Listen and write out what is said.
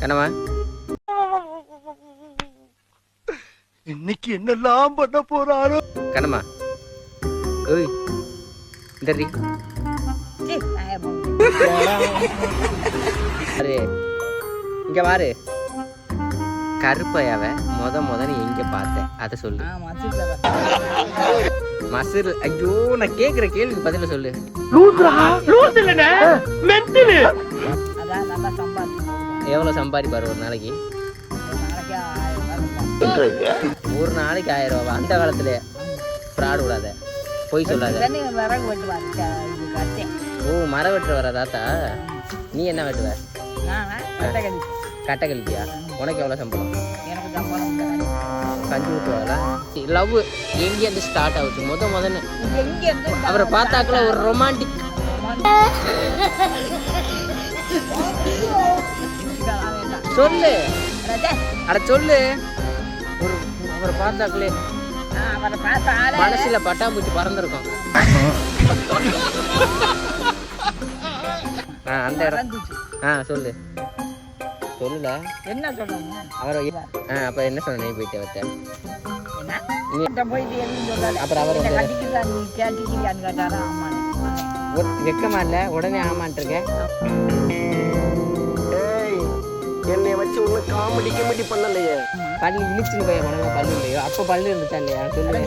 கண்ணம்மா இன்னைக்கு என்னெல்லாம் பண்ண போறாரோ. கண்ணம்மா ஓய் இந்தரி இங்க வாரு. கருப்பையாவ முத நீ எங்க பார்த்த அதை சொல்லு. மசூர். ஐயோ நான் கேக்குற கேள்விக்கு பதில சொல்லு. எவ்வளவு சம்பாதிப்பாரு ஒரு நாளைக்கு? ஒரு நாளைக்கு 1000 ரூபா. அந்த காலத்துல ஃப்ராட் விடாத, பொய் சொல்லாத. ஓ மரம் வெட்டுற வர தாத்தா. நீ என்ன வெட்டுவ? கட்டை கழிப்பியா? உனக்கு எவ்வளோ சம்பளம்? கஞ்சி ஊற்றுவாங்களா? லவ் எங்கேருந்து ஸ்டார்ட் ஆகுது? முதன்னு அவரை பார்த்தாக்குல ஒரு ரொமான்டிக். சொல்லு அட சொல்லு. ஒரு அவரை பார்த்தாக்குலே மனசுல பட்டாம்பூச்சி பறந்துருக்கும். அந்த இடம் சொல்லு சொல்லுல என்ன சொல்லுங்க அவரை. அப்ப என்ன சொன்ன? நீ போயிட்டு வச்ச அப்புறம் அவர் வெக்கமா இல்ல உடனே ஆமான்ட்டு இருக்க. என்னை வச்சு ஒண்ணு காமெடி பண்ணலையே. பள்ளி இழிச்சுன்னு போய் உனக்கு பள்ளி இல்லையோ? அப்ப பள்ளி இருந்துச்சா இல்லையா? சொல்லு.